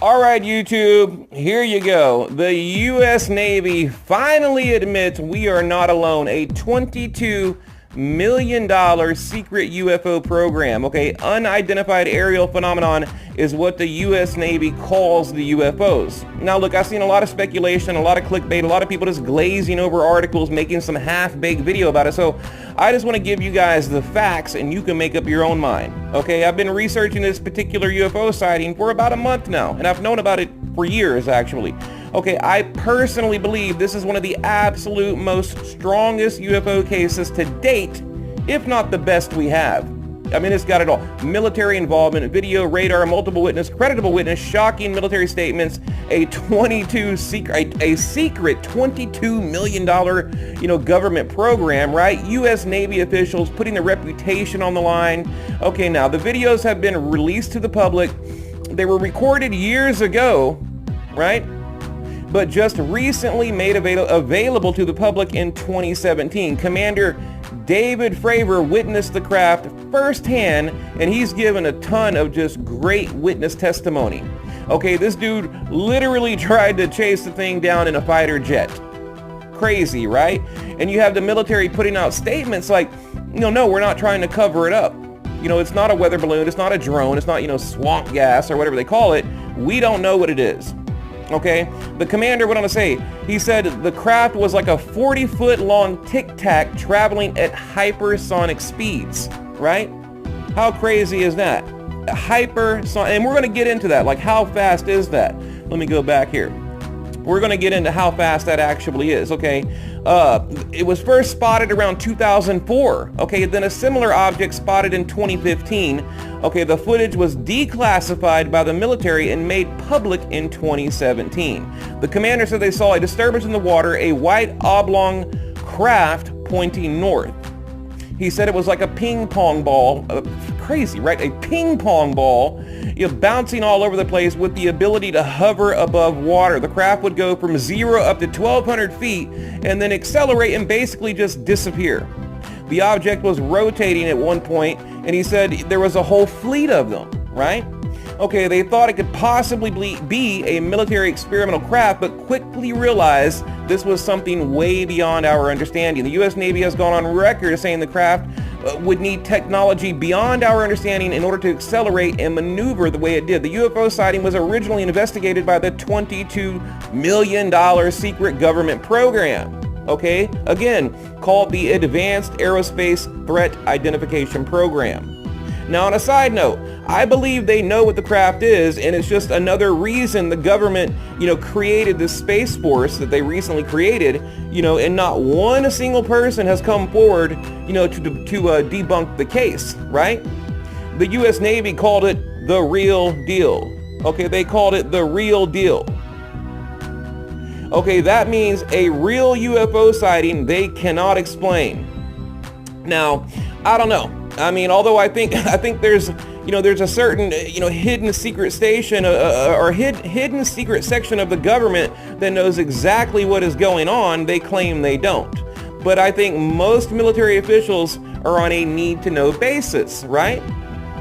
All right, YouTube, here you go. The U.S. Navy finally admits we are not alone. A $22 million secret UFO program. Okay, unidentified aerial phenomenon is what the U.S. Navy calls the UFOs. Now, look, I've seen a lot of speculation, a lot of clickbait, a lot of people just glazing over articles, making some half-baked video about it. So I just want to give you guys the facts and you can make up your own mind. Okay, I've been researching this particular UFO sighting for about a month now, and I've known about it for years, actually. Okay, I personally believe this is one of the absolute most strongest UFO cases to date, if not the best we have. I mean, it's got it all. Military involvement, video, radar, multiple witness, credible witness, shocking military statements, a secret $22 million, government program, right? U.S. Navy officials putting their reputation on the line. Okay, now the videos have been released to the public. They were recorded years ago, right? But just recently made available to the public in 2017. Commander David Fravor witnessed the craft firsthand, and he's given a ton of just great witness testimony. Okay, this dude literally tried to chase the thing down in a fighter jet. Crazy, right? And you have the military putting out statements like, no, we're not trying to cover it up. It's not a weather balloon, it's not a drone, it's not, swamp gas or whatever they call it. We don't know what it is. Okay, the commander went on to say, he said the craft was like a 40-foot long tic-tac traveling at hypersonic speeds, right? How crazy is that? Hypersonic, and we're going to get into that, like how fast is that? Let me go back here. We're going to get into how fast that actually is, okay? It was first spotted around 2004, okay? Then a similar object spotted in 2015. Okay, the footage was declassified by the military and made public in 2017. The commander said they saw a disturbance in the water, a white oblong craft pointing north. He said it was like a ping pong ball, crazy, right? A ping pong ball, bouncing all over the place with the ability to hover above water. The craft would go from 0 up to 1,200 feet and then accelerate and basically just disappear. The object was rotating at one point, and he said there was a whole fleet of them, right? Okay, they thought it could possibly be a military experimental craft, but quickly realized this was something way beyond our understanding. The U.S. Navy has gone on record as saying the craft would need technology beyond our understanding in order to accelerate and maneuver the way it did. The UFO sighting was originally investigated by the $22 million secret government program. Okay, again, called the Advanced Aerospace Threat Identification Program. Now, on a side note, I believe they know what the craft is, and it's just another reason the government, created this Space Force that they recently created, and not one single person has come forward, to debunk the case, right? The U.S. Navy called it the real deal. Okay, they called it the real deal. Okay, that means a real UFO sighting they cannot explain. Now, I don't know. I mean, although I think there's a certain hidden secret station or hidden secret section of the government that knows exactly what is going on. They claim they don't. But I think most military officials are on a need-to-know basis, right?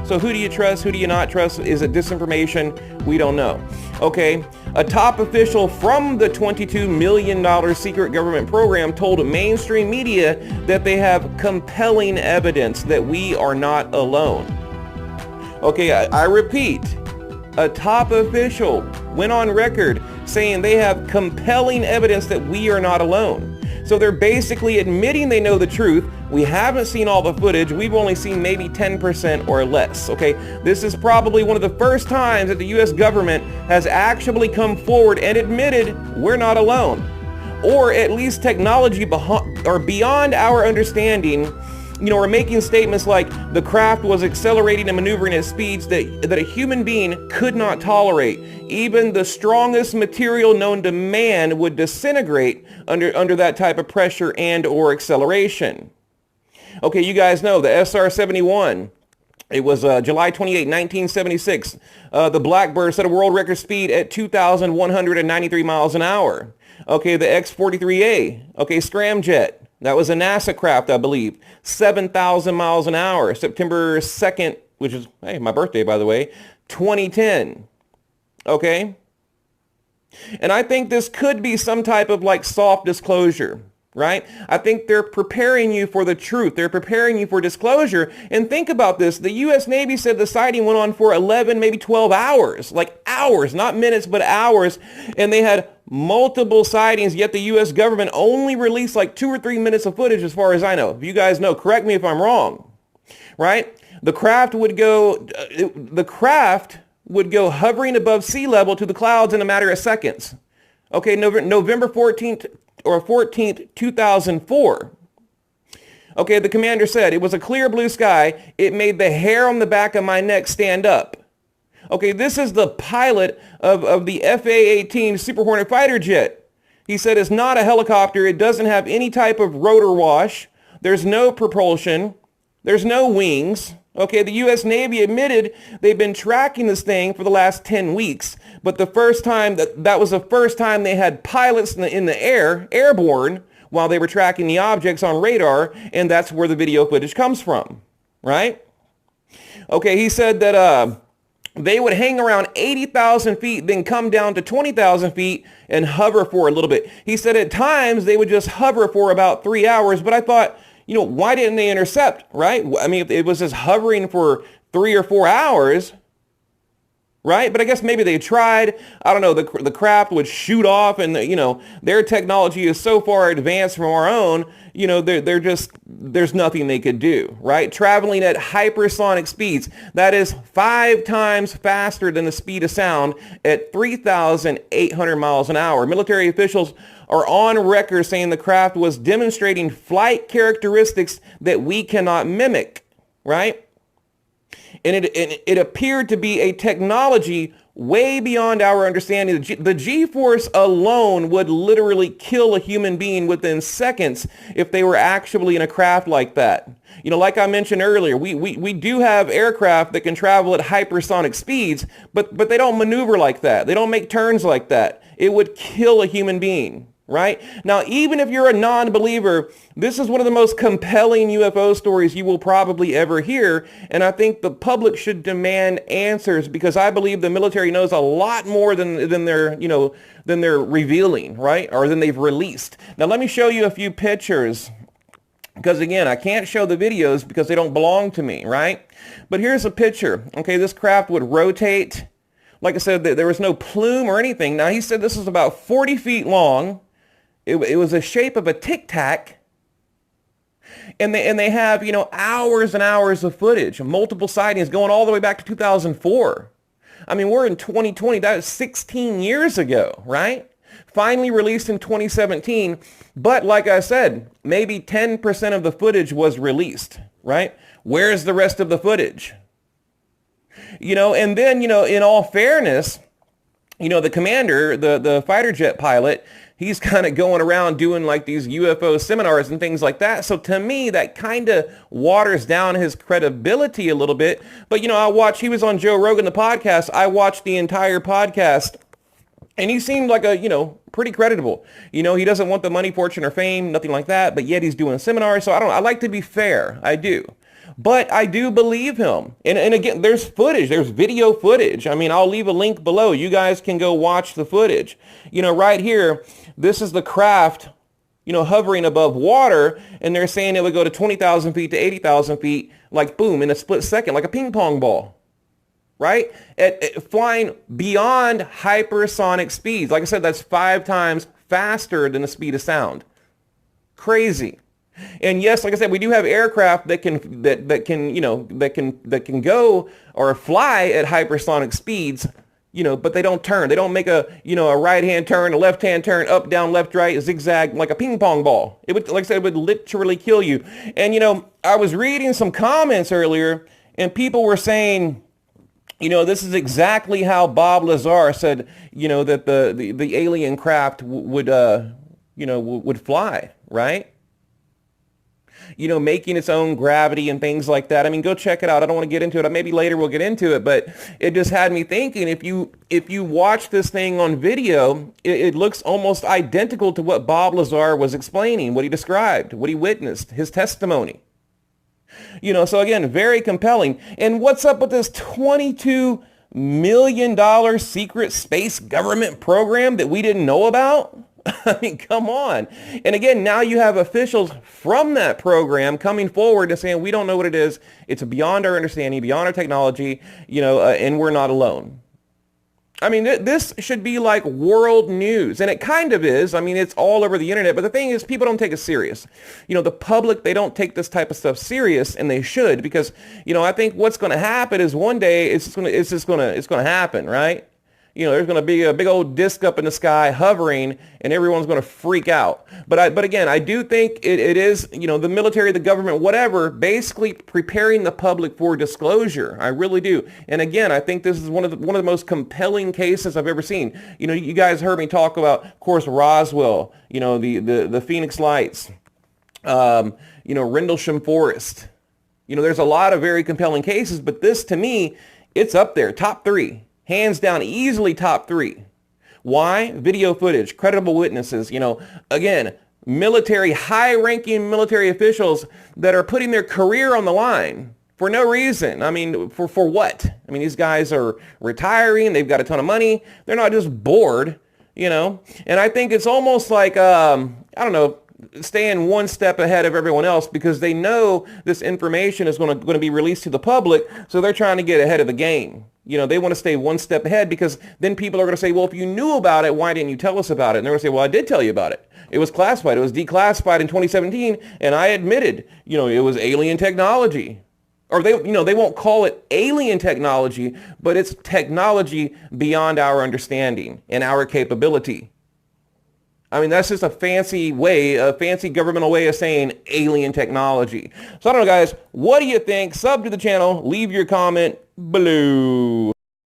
So who do you trust? Who do you not trust? Is it disinformation? We don't know. Okay, a top official from the $22 million secret government program told mainstream media that they have compelling evidence that we are not alone. Okay, I repeat, a top official went on record saying they have compelling evidence that we are not alone. So they're basically admitting they know the truth. We haven't seen all the footage. We've only seen maybe 10% or less, okay? This is probably one of the first times that the U.S. government has actually come forward and admitted we're not alone. Or at least technology beyond our understanding, are making statements like the craft was accelerating and maneuvering at speeds that a human being could not tolerate. Even the strongest material known to man would disintegrate under that type of pressure and or acceleration. Okay, you guys know the SR-71. It was July 28, 1976. The Blackbird set a world record speed at 2,193 miles an hour. Okay, the X-43A, scramjet. That was a NASA craft, I believe. 7,000 miles an hour. September 2nd, which is, hey, my birthday, by the way, 2010. Okay? And I think this could be some type of like soft disclosure, right? I think they're preparing you for the truth. They're preparing you for disclosure. And think about this. The U.S. Navy said the sighting went on for 11, maybe 12 hours, like hours, not minutes, but hours. And they had multiple sightings, yet the U.S. government only released like 2 or 3 minutes of footage as far as I know. If you guys know, correct me if I'm wrong, right? The craft would go hovering above sea level to the clouds in a matter of seconds. Okay, November 14th or 14th, 2004. Okay, the commander said, it was a clear blue sky. It made the hair on the back of my neck stand up. Okay, this is the pilot of the FA-18 Super Hornet fighter jet. He said it's not a helicopter. It doesn't have any type of rotor wash. There's no propulsion. There's no wings. Okay, the U.S. Navy admitted they've been tracking this thing for the last 10 weeks, but the first time that was the first time they had pilots in the air, airborne, while they were tracking the objects on radar, and that's where the video footage comes from, right? Okay, he said that they would hang around 80,000 feet, then come down to 20,000 feet and hover for a little bit. He said at times they would just hover for about 3 hours, but I thought, you know, why didn't they intercept, right? I mean, if it was just hovering for 3 or 4 hours, right? But I guess maybe they tried. I don't know. The craft would shoot off, and you know, their technology is so far advanced from our own. You know, there's nothing they could do, right? Traveling at hypersonic speeds, that is 5 times faster than the speed of sound at 3,800 miles an hour. Military officials are on record saying the craft was demonstrating flight characteristics that we cannot mimic, right? And it appeared to be a technology way beyond our understanding. The G-force alone would literally kill a human being within seconds if they were actually in a craft like that. You know, like I mentioned earlier, we do have aircraft that can travel at hypersonic speeds, but they don't maneuver like that. They don't make turns like that. It would kill a human being. Right? Now, even if you're a non-believer, this is one of the most compelling UFO stories you will probably ever hear. And I think the public should demand answers, because I believe the military knows a lot more than they're revealing, right? Or than they've released. Now, let me show you a few pictures, because again, I can't show the videos because they don't belong to me, right? But here's a picture. Okay, this craft would rotate. Like I said, there was no plume or anything. Now, he said this was about 40 feet long. It was the shape of a Tic Tac, and they have, you know, hours and hours of footage, multiple sightings going all the way back to 2004. I mean, we're in 2020. That was 16 years ago, right? Finally released in 2017, but like I said, maybe 10% of the footage was released, right? Where's the rest of the footage? You know, and then, you know, in all fairness, you know, the commander, the fighter jet pilot, he's kind of going around doing like these UFO seminars and things like that. So to me, that kind of waters down his credibility a little bit. But, you know, he was on Joe Rogan, the podcast. I watched the entire podcast, and he seemed like a, you know, pretty credible. You know, he doesn't want the money, fortune, or fame, nothing like that. But yet he's doing seminars. So I like to be fair. I do. But I do believe him. And again, there's footage. There's video footage. I mean, I'll leave a link below. You guys can go watch the footage. You know, right here, this is the craft, you know, hovering above water. And they're saying it would go to 20,000 feet to 80,000 feet, like boom, in a split second, like a ping pong ball. Right? At flying beyond hypersonic speeds. Like I said, that's 5 times faster than the speed of sound. Crazy. And yes, like I said, we do have aircraft that can go or fly at hypersonic speeds, you know, but they don't turn. They don't make a right-hand turn, a left-hand turn, up, down, left, right, zigzag like a ping pong ball. It would, like I said, it would literally kill you. And, you know, I was reading some comments earlier, and people were saying, you know, this is exactly how Bob Lazar said, you know, that the alien craft would fly, right? You know, making its own gravity and things like that. I mean, go check it out. I don't want to get into it. Maybe later we'll get into it, but it just had me thinking, if you watch this thing on video, it looks almost identical to what Bob Lazar was explaining, what he described, what he witnessed, his testimony. You know, so again, very compelling. And what's up with this $22 million secret space government program that we didn't know about? I mean, come on. And again, now you have officials from that program coming forward and saying, we don't know what it is. It's beyond our understanding, beyond our technology, and we're not alone. I mean, this should be like world news, and it kind of is. I mean, it's all over the internet, but the thing is, people don't take it serious. The public, they don't take this type of stuff serious, and they should, because, I think what's going to happen is one day it's going to happen, right? There's going to be a big old disc up in the sky hovering, and everyone's going to freak out. But again, I do think it is, the military, the government, whatever, basically preparing the public for disclosure. I really do. And again, I think this is one of the most compelling cases I've ever seen. You guys heard me talk about, of course, Roswell, the Phoenix Lights, Rendlesham Forest. There's a lot of very compelling cases, but this, to me, it's up there, top 3. Hands down, easily top 3. Why? Video footage, credible witnesses, again, high-ranking military officials that are putting their career on the line for no reason. I mean, for what? I mean, these guys are retiring. They've got a ton of money. They're not just bored, And I think it's almost like, I don't know, staying one step ahead of everyone else because they know this information is going to be released to the public, so they're trying to get ahead of the game. They want to stay one step ahead because then people are going to say, well, if you knew about it, why didn't you tell us about it? And they're going to say, well, I did tell you about it. It was classified. It was declassified in 2017, and I admitted, it was alien technology. Or they won't call it alien technology, but it's technology beyond our understanding and our capability. I mean, that's just a fancy governmental way of saying alien technology. So I don't know, guys. What do you think? Sub to the channel. Leave your comment below.